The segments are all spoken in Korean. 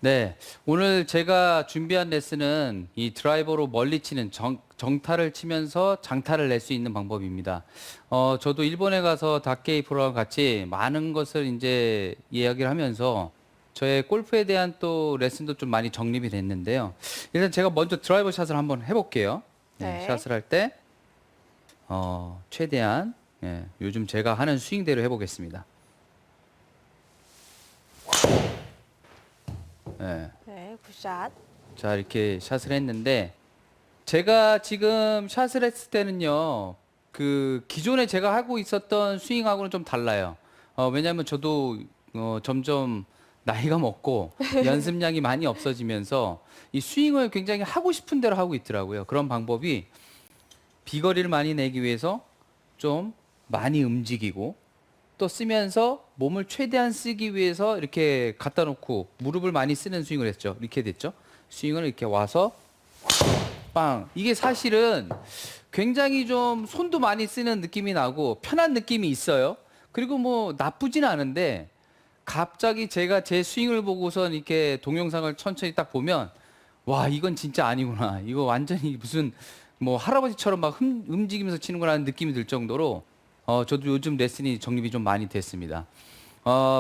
네, 오늘 제가 준비한 레슨은 이 드라이버로 멀리 치는 정타를 치면서 장타를 낼 수 있는 방법입니다. 저도 일본에 가서 다케이 프로와 같이 많은 것을 이제 이야기를 하면서 저의 골프에 대한 또 레슨도 좀 많이 정립이 됐는데요. 일단 제가 먼저 드라이버 샷을 한번 해볼게요. 네, 네. 샷을 할 때, 최대한, 요즘 제가 하는 스윙대로 해보겠습니다. 네. 네, 굿샷. 자, 이렇게 샷을 했는데, 제가 지금 샷을 했을 때는요, 그 기존에 제가 하고 있었던 스윙하고는 좀 달라요. 왜냐하면 저도 점점 나이가 먹고 연습량이 많이 없어지면서 이 스윙을 굉장히 하고 싶은 대로 하고 있더라고요. 그런 방법이 비거리를 많이 내기 위해서 좀 많이 움직이고 또 쓰면서 몸을 최대한 쓰기 위해서 이렇게 갖다 놓고 무릎을 많이 쓰는 스윙을 했죠. 이렇게 됐죠. 스윙을 이렇게 와서 빵. 이게 사실은 굉장히 좀 손도 많이 쓰는 느낌이 나고 편한 느낌이 있어요. 그리고 뭐 나쁘진 않은데 갑자기 제가 제 스윙을 보고선 이렇게 동영상을 천천히 딱 보면 와, 이건 진짜 아니구나. 이거 완전히 무슨 뭐 할아버지처럼 막 움직이면서 치는구나 하는 느낌이 들 정도로 저도 요즘 레슨이 정립이 좀 많이 됐습니다.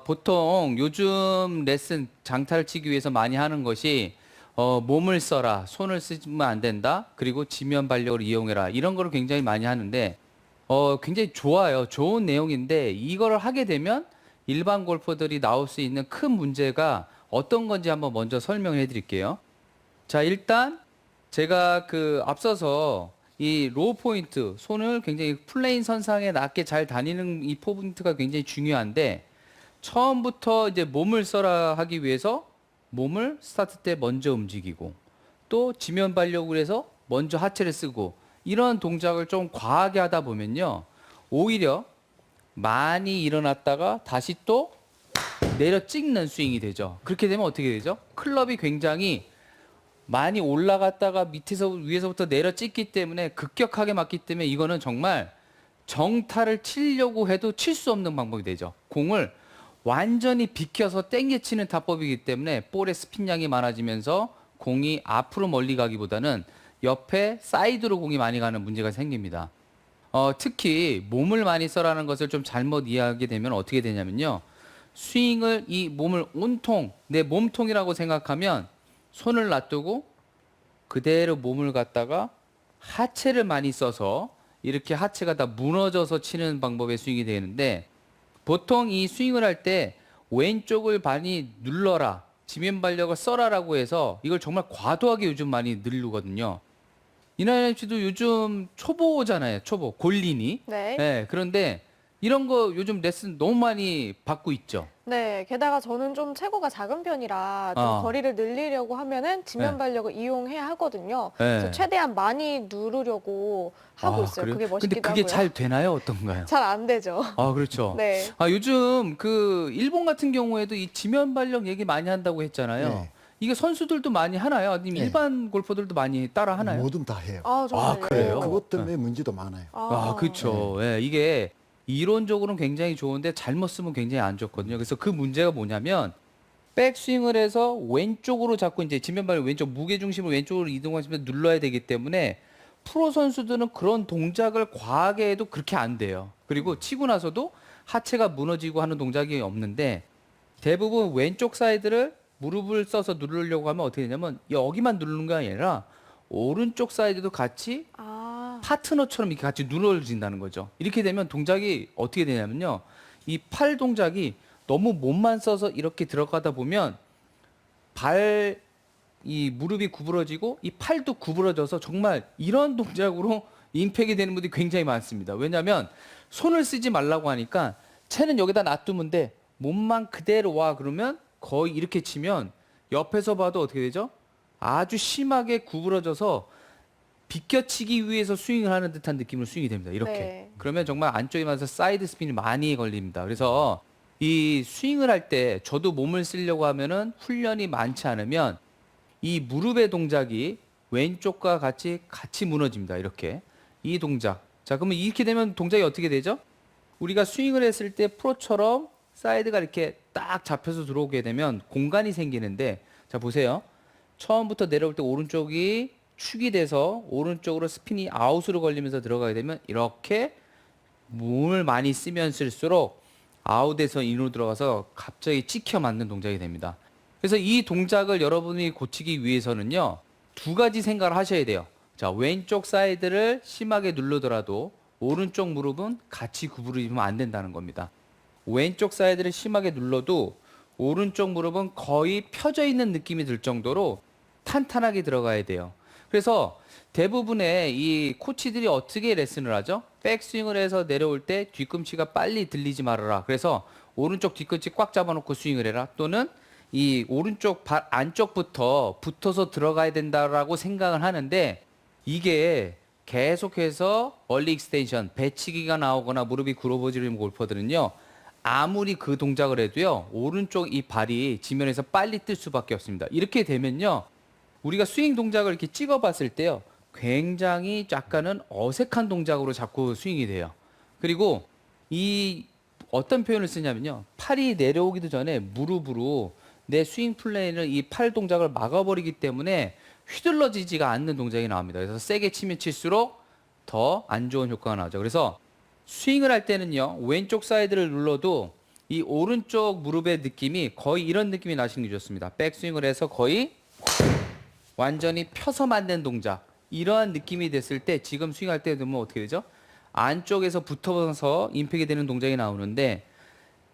보통 요즘 레슨 장타를 치기 위해서 많이 하는 것이 몸을 써라, 손을 쓰면 안 된다, 그리고 지면 발력을 이용해라 이런 거를 굉장히 많이 하는데 굉장히 좋아요. 좋은 내용인데 이거를 하게 되면 일반 골퍼들이 나올 수 있는 큰 문제가 어떤 건지 한번 먼저 설명해 드릴게요. 자, 일단 제가 그 앞서서 이 로우 포인트, 손을 굉장히 플레인 선상에 낮게 잘 다니는 이 포인트가 굉장히 중요한데 처음부터 이제 몸을 써라 하기 위해서 몸을 스타트 때 먼저 움직이고 또 지면 발력을 해서 먼저 하체를 쓰고 이런 동작을 좀 과하게 하다 보면요. 오히려 많이 일어났다가 다시 또 내려 찍는 스윙이 되죠. 그렇게 되면 어떻게 되죠? 클럽이 굉장히 많이 올라갔다가 밑에서 위에서부터 내려 찍기 때문에 급격하게 맞기 때문에 이거는 정말 정타를 치려고 해도 칠 수 없는 방법이 되죠. 공을 완전히 비켜서 땡겨 치는 타법이기 때문에 볼의 스핀량이 많아지면서 공이 앞으로 멀리 가기보다는 옆에 사이드로 공이 많이 가는 문제가 생깁니다. 특히 몸을 많이 써라는 것을 좀 잘못 이해하게 되면 어떻게 되냐면요. 스윙을 이 몸을 온통 내 몸통이라고 생각하면 손을 놔두고 그대로 몸을 갖다가 하체를 많이 써서 이렇게 하체가 다 무너져서 치는 방법의 스윙이 되는데 보통 이 스윙을 할 때 왼쪽을 많이 눌러라, 지면 발력을 써라라고 해서 이걸 정말 과도하게 요즘 많이 누르거든요. 이나연 씨도 요즘 초보잖아요. 초보, 골린이. 네. 네, 그런데 이런 거 요즘 레슨 너무 많이 받고 있죠. 네, 게다가 저는 좀 체구가 작은 편이라 좀 아, 거리를 늘리려고 하면은 지면 네, 발력을 이용해야 하거든요. 그래서 네. 최대한 많이 누르려고 하고 아, 있어요. 그래요? 그게 근데 멋있기도 그게 하고요. 잘 되나요? 어떤가요? 잘 안 되죠. 아, 그렇죠. 네. 아, 요즘 그 일본 같은 경우에도 이 지면 발력 얘기 많이 한다고 했잖아요. 예, 이게 선수들도 많이 하나요? 아니면 예. 일반 골퍼들도 많이 따라 하나요? 뭐든 다 해요. 아, 아, 정말요? 그래요? 그것 때문에 문제도 많아요. 아, 그렇죠. 예, 이게 이론적으로는 굉장히 좋은데 잘못 쓰면 굉장히 안 좋거든요. 그래서 그 문제가 뭐냐면 백스윙을 해서 왼쪽으로 자꾸 이제 지면발을 왼쪽 무게 중심을 왼쪽으로 이동하시면 눌러야 되기 때문에 프로 선수들은 그런 동작을 과하게 해도 그렇게 안 돼요. 그리고 치고 나서도 하체가 무너지고 하는 동작이 없는데 대부분 왼쪽 사이드를 무릎을 써서 누르려고 하면 어떻게 되냐면 여기만 누르는 게 아니라 오른쪽 사이드도 같이 아, 파트너처럼 이렇게 같이 누러진다는 거죠. 이렇게 되면 동작이 어떻게 되냐면요. 이 팔 동작이 너무 몸만 써서 이렇게 들어가다 보면 이 무릎이 구부러지고 이 팔도 구부러져서 정말 이런 동작으로 임팩이 되는 분들이 굉장히 많습니다. 왜냐하면 손을 쓰지 말라고 하니까 채는 여기다 놔두면 돼. 몸만 그대로 와 그러면 거의 이렇게 치면 옆에서 봐도 어떻게 되죠? 아주 심하게 구부러져서 비껴치기 위해서 스윙을 하는 듯한 느낌으로 스윙이 됩니다. 이렇게. 네. 그러면 정말 안쪽에 맞아서 사이드 스핀이 많이 걸립니다. 그래서 이 스윙을 할 때 저도 몸을 쓰려고 하면은 훈련이 많지 않으면 이 무릎의 동작이 왼쪽과 같이 무너집니다. 이렇게. 이 동작. 자, 그러면 이렇게 되면 동작이 어떻게 되죠? 우리가 스윙을 했을 때 프로처럼 사이드가 이렇게 딱 잡혀서 들어오게 되면 공간이 생기는데 자, 보세요. 처음부터 내려올 때 오른쪽이 축이 돼서 오른쪽으로 스핀이 아웃으로 걸리면서 들어가게 되면 이렇게 몸을 많이 쓰면 쓸수록 아웃에서 인으로 들어가서 갑자기 찍혀 맞는 동작이 됩니다. 그래서 이 동작을 여러분이 고치기 위해서는요, 두 가지 생각을 하셔야 돼요. 자, 왼쪽 사이드를 심하게 누르더라도 오른쪽 무릎은 같이 구부리면 안 된다는 겁니다. 왼쪽 사이드를 심하게 눌러도 오른쪽 무릎은 거의 펴져 있는 느낌이 들 정도로 탄탄하게 들어가야 돼요. 그래서 대부분의 이 코치들이 어떻게 레슨을 하죠? 백스윙을 해서 내려올 때 뒤꿈치가 빨리 들리지 말아라. 그래서 오른쪽 뒤꿈치 꽉 잡아놓고 스윙을 해라. 또는 이 오른쪽 발 안쪽부터 붙어서 들어가야 된다라고 생각을 하는데, 이게 계속해서 얼리 익스텐션, 배치기가 나오거나 무릎이 굽어지는 골퍼들은요, 아무리 그 동작을 해도요, 오른쪽 이 발이 지면에서 빨리 뜰 수밖에 없습니다. 이렇게 되면요, 우리가 스윙 동작을 이렇게 찍어봤을 때요, 굉장히 약간은 어색한 동작으로 자꾸 스윙이 돼요. 그리고 이 어떤 표현을 쓰냐면요, 팔이 내려오기도 전에 무릎으로 내 스윙 플레이를 이 팔 동작을 막아버리기 때문에 휘둘러지지가 않는 동작이 나옵니다. 그래서 세게 치면 칠수록 더 안 좋은 효과가 나오죠. 그래서 스윙을 할 때는요, 왼쪽 사이드를 눌러도 이 오른쪽 무릎의 느낌이 거의 이런 느낌이 나시는 게 좋습니다. 백스윙을 해서 거의 완전히 펴서 만든 동작, 이러한 느낌이 됐을 때 지금 스윙할 때 되면 어떻게 되죠? 안쪽에서 붙어서 임팩이 되는 동작이 나오는데,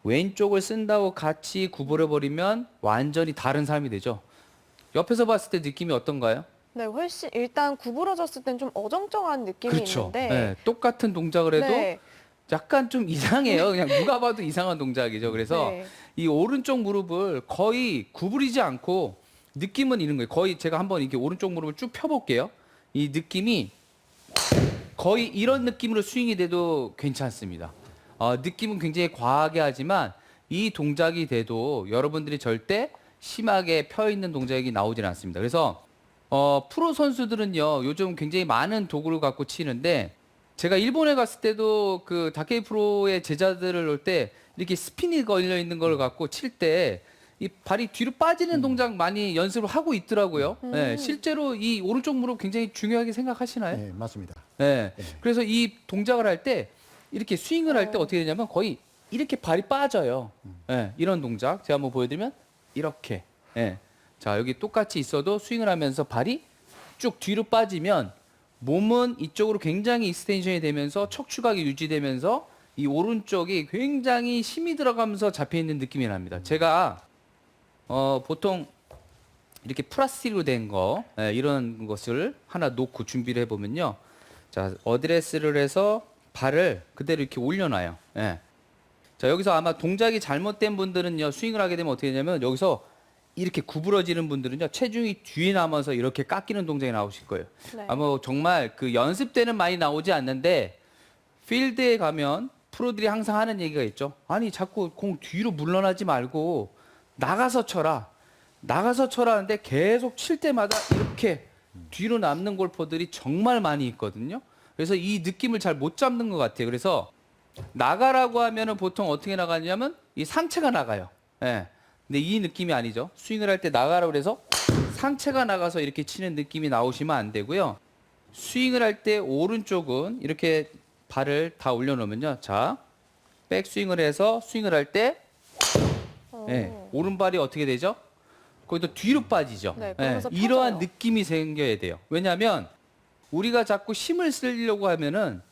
왼쪽을 쓴다고 같이 구부려 버리면 완전히 다른 삶이 되죠. 옆에서 봤을 때 느낌이 어떤가요? 네, 훨씬 일단 구부러졌을 땐 좀 어정쩡한 느낌이 그렇죠. 있는데 네, 똑같은 동작을 해도 네, 약간 좀 이상해요. 그냥 누가 봐도 이상한 동작이죠. 그래서 네. 이 오른쪽 무릎을 거의 구부리지 않고 느낌은 이런 거예요. 거의 제가 한번 이렇게 오른쪽 무릎을 쭉 펴볼게요. 이 느낌이 거의 이런 느낌으로 스윙이 돼도 괜찮습니다. 느낌은 굉장히 과하게 하지만 이 동작이 돼도 여러분들이 절대 심하게 펴 있는 동작이 나오질 않습니다. 그래서 프로 선수들은요, 요즘 굉장히 많은 도구를 갖고 치는데, 제가 일본에 갔을 때도 그 다케이 프로의 제자들을 놓을 때 이렇게 스핀이 걸려 있는 걸 갖고 칠 때 이 발이 뒤로 빠지는 동작 많이 연습을 하고 있더라고요. 네, 실제로 이 오른쪽 무릎 굉장히 중요하게 생각하시나요? 네, 맞습니다. 네. 네. 그래서 이 동작을 할 때 이렇게 스윙을 할 때 어떻게 되냐면 거의 이렇게 발이 빠져요. 네, 이런 동작 제가 한번 보여드리면 이렇게. 네. 자, 여기 똑같이 있어도 스윙을 하면서 발이 쭉 뒤로 빠지면 몸은 이쪽으로 굉장히 익스텐션이 되면서 척추각이 유지되면서 이 오른쪽이 굉장히 힘이 들어가면서 잡혀 있는 느낌이 납니다. 제가 보통 이렇게 플라스틱으로 된 거, 이런 것을 하나 놓고 준비를 해보면요. 자, 어드레스를 해서 발을 그대로 이렇게 올려놔요. 예. 자, 여기서 아마 동작이 잘못된 분들은요, 스윙을 하게 되면 어떻게 되냐면 여기서 이렇게 구부러지는 분들은요, 체중이 뒤에 남아서 이렇게 깎이는 동작이 나오실 거예요. 네. 아마 정말 그 연습 때는 많이 나오지 않는데 필드에 가면 프로들이 항상 하는 얘기가 있죠. 아니, 자꾸 공 뒤로 물러나지 말고 나가서 쳐라. 나가서 쳐라 하는데 계속 칠 때마다 이렇게 뒤로 남는 골퍼들이 정말 많이 있거든요. 그래서 이 느낌을 잘 못 잡는 것 같아요. 그래서 나가라고 하면은 보통 어떻게 나가냐면 이 상체가 나가요. 예. 근데 이 느낌이 아니죠. 스윙을 할 때 나가라고 그래서 상체가 나가서 이렇게 치는 느낌이 나오시면 안 되고요. 스윙을 할 때 오른쪽은 이렇게 발을 다 올려놓으면요. 자, 백스윙을 해서 스윙을 할때 네, 오른발이 어떻게 되죠? 거기도 뒤로 빠지죠. 네, 그러면서 이러한 펴져요. 느낌이 생겨야 돼요. 왜냐하면 우리가 자꾸 힘을 쓰려고 하면은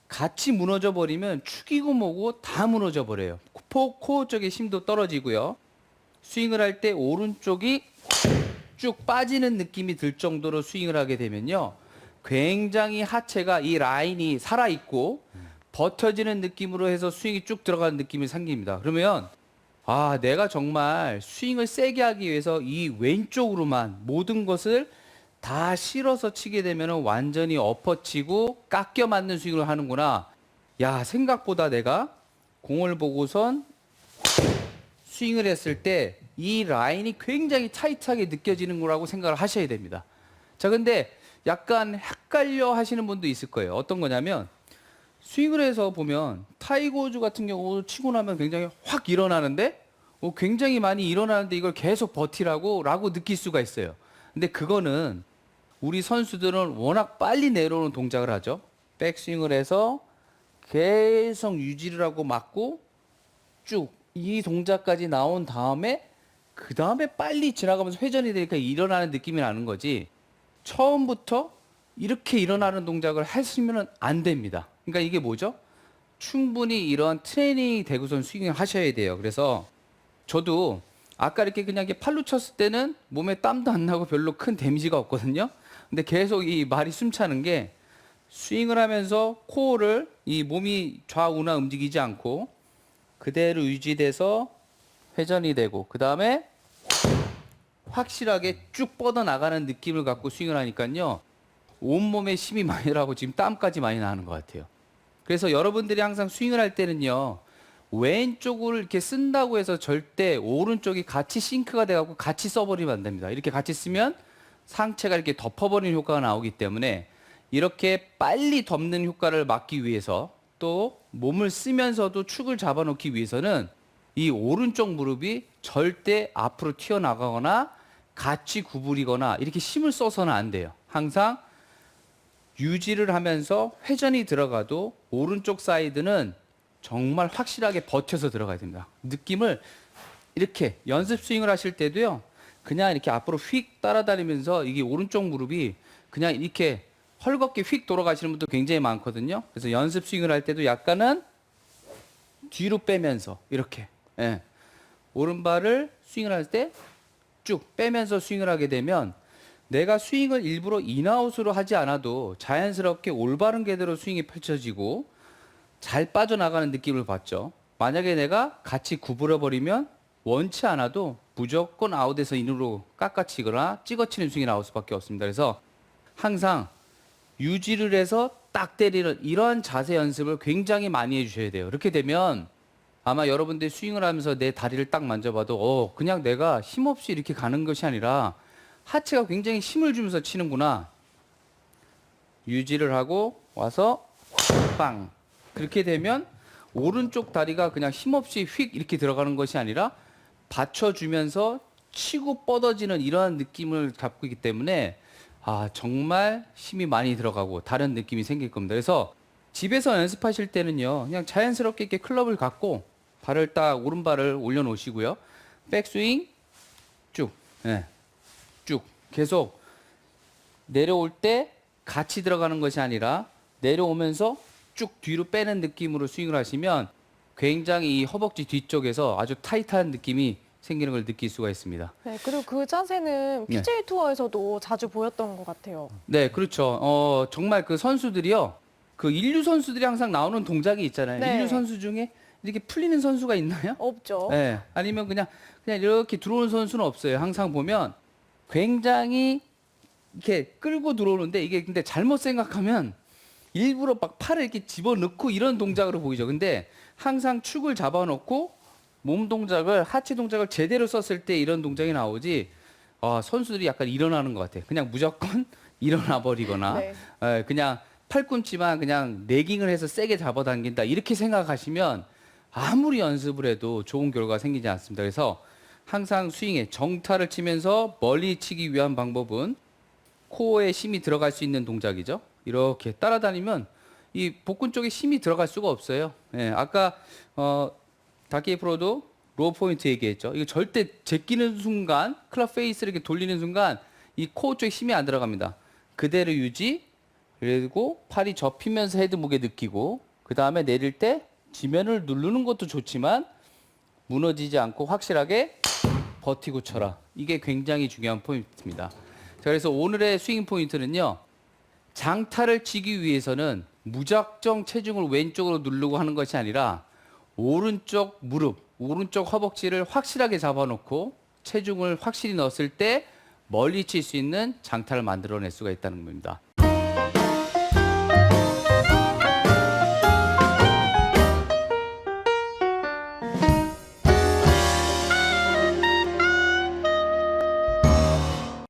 같이 무너져 버리면 축이고 뭐고 다 무너져 버려요. 코어 쪽의 힘도 떨어지고요. 스윙을 할 때 오른쪽이 쭉 빠지는 느낌이 들 정도로 스윙을 하게 되면요, 굉장히 하체가 이 라인이 살아있고 버텨지는 느낌으로 해서 스윙이 쭉 들어가는 느낌이 생깁니다. 그러면 내가 정말 스윙을 세게 하기 위해서 이 왼쪽으로만 모든 것을 다 실어서 치게 되면 완전히 엎어치고 깎여 맞는 스윙을 하는구나. 야, 생각보다 내가 공을 보고선 스윙을 했을 때 이 라인이 굉장히 타이트하게 느껴지는 거라고 생각을 하셔야 됩니다. 자, 근데 약간 헷갈려 하시는 분도 있을 거예요. 어떤 거냐면 스윙을 해서 보면 타이거 우즈 같은 경우 치고 나면 굉장히 확 일어나는데 굉장히 많이 일어나는데 이걸 계속 버티라고 느낄 수가 있어요. 근데 그거는 우리 선수들은 워낙 빨리 내려오는 동작을 하죠. 백스윙을 해서 계속 유지를 하고 맞고 쭉 이 동작까지 나온 다음에 그 다음에 빨리 지나가면서 회전이 되니까 일어나는 느낌이 나는 거지. 처음부터 이렇게 일어나는 동작을 했으면 안 됩니다. 그러니까 이게 뭐죠? 충분히 이런 트레이닝이 되고선 스윙을 하셔야 돼요. 그래서 저도 아까 이렇게 그냥 이렇게 팔로 쳤을 때는 몸에 땀도 안 나고 별로 큰 데미지가 없거든요. 근데 계속 이 말이 숨차는 게 스윙을 하면서 코어를 이 몸이 좌우나 움직이지 않고 그대로 유지돼서 회전이 되고 그 다음에 확실하게 쭉 뻗어 나가는 느낌을 갖고 스윙을 하니까요. 온몸에 힘이 많이 들어가고 지금 땀까지 많이 나는 것 같아요. 그래서 여러분들이 항상 스윙을 할 때는요. 왼쪽을 이렇게 쓴다고 해서 절대 오른쪽이 같이 싱크가 돼갖고 같이 써버리면 안 됩니다. 이렇게 같이 쓰면 상체가 이렇게 덮어버리는 효과가 나오기 때문에 이렇게 빨리 덮는 효과를 막기 위해서 또 몸을 쓰면서도 축을 잡아놓기 위해서는 이 오른쪽 무릎이 절대 앞으로 튀어나가거나 같이 구부리거나 이렇게 힘을 써서는 안 돼요. 항상 유지를 하면서 회전이 들어가도 오른쪽 사이드는 정말 확실하게 버텨서 들어가야 됩니다. 느낌을 이렇게 연습 스윙을 하실 때도요. 그냥 이렇게 앞으로 휙 따라다니면서 이게 오른쪽 무릎이 그냥 이렇게 헐겁게 휙 돌아가시는 분도 굉장히 많거든요. 그래서 연습 스윙을 할 때도 약간은 뒤로 빼면서 이렇게 오른발을 스윙을 할 때 쭉 빼면서 스윙을 하게 되면 내가 스윙을 일부러 인아웃으로 하지 않아도 자연스럽게 올바른 궤도로 스윙이 펼쳐지고 잘 빠져나가는 느낌을 받죠. 만약에 내가 같이 구부려 버리면 원치 않아도 무조건 아웃에서 인으로 깎아치거나 찍어치는 스윙이 나올 수밖에 없습니다. 그래서 항상 유지를 해서 딱 때리는 이러한 자세 연습을 굉장히 많이 해주셔야 돼요. 이렇게 되면 아마 여러분들이 스윙을 하면서 내 다리를 딱 만져봐도 그냥 내가 힘없이 이렇게 가는 것이 아니라 하체가 굉장히 힘을 주면서 치는구나. 유지를 하고 와서 빵. 그렇게 되면 오른쪽 다리가 그냥 힘없이 휙 이렇게 들어가는 것이 아니라 받쳐주면서 치고 뻗어지는 이러한 느낌을 갖고 있기 때문에 정말 힘이 많이 들어가고 다른 느낌이 생길 겁니다. 그래서 집에서 연습하실 때는요, 그냥 자연스럽게 이렇게 클럽을 갖고 발을 딱 오른발을 올려놓으시고요. 백스윙 쭉, 쭉 계속 내려올 때 같이 들어가는 것이 아니라 내려오면서 쭉 뒤로 빼는 느낌으로 스윙을 하시면 굉장히 이 허벅지 뒤쪽에서 아주 타이트한 느낌이 생기는 걸 느낄 수가 있습니다. 네, 그리고 그 자세는 PGA 투어에서도 자주 보였던 것 같아요. 네, 그렇죠. 정말 그 선수들이요. 그 인류 선수들이 항상 나오는 동작이 있잖아요. 네. 인류 선수 중에 이렇게 풀리는 선수가 있나요? 없죠. 네. 아니면 그냥 이렇게 들어오는 선수는 없어요. 항상 보면 굉장히 이렇게 끌고 들어오는데 이게 근데 잘못 생각하면 일부러 막 팔을 이렇게 집어넣고 이런 동작으로 보이죠. 근데 항상 축을 잡아놓고 몸 동작을 하체 동작을 제대로 썼을 때 이런 동작이 나오지. 선수들이 약간 일어나는 것 같아요. 그냥 무조건 일어나 버리거나 네. 그냥 팔꿈치만 그냥 내깅을 해서 세게 잡아당긴다 이렇게 생각하시면 아무리 연습을 해도 좋은 결과가 생기지 않습니다. 그래서 항상 스윙에 정타를 치면서 멀리 치기 위한 방법은 코어에 힘이 들어갈 수 있는 동작이죠. 이렇게 따라다니면 이 복근 쪽에 힘이 들어갈 수가 없어요. 아까 다케이 프로도 로우 포인트 얘기했죠. 이거 절대 제끼는 순간 클럽 페이스를 이렇게 돌리는 순간 이 코어 쪽에 힘이 안 들어갑니다. 그대로 유지, 그리고 팔이 접히면서 헤드 무게 느끼고 그 다음에 내릴 때 지면을 누르는 것도 좋지만 무너지지 않고 확실하게 버티고 쳐라. 이게 굉장히 중요한 포인트입니다. 자, 그래서 오늘의 스윙 포인트는요. 장타를 치기 위해서는 무작정 체중을 왼쪽으로 누르고 하는 것이 아니라 오른쪽 무릎, 오른쪽 허벅지를 확실하게 잡아놓고 체중을 확실히 넣었을 때 멀리 칠 수 있는 장타를 만들어낼 수가 있다는 겁니다.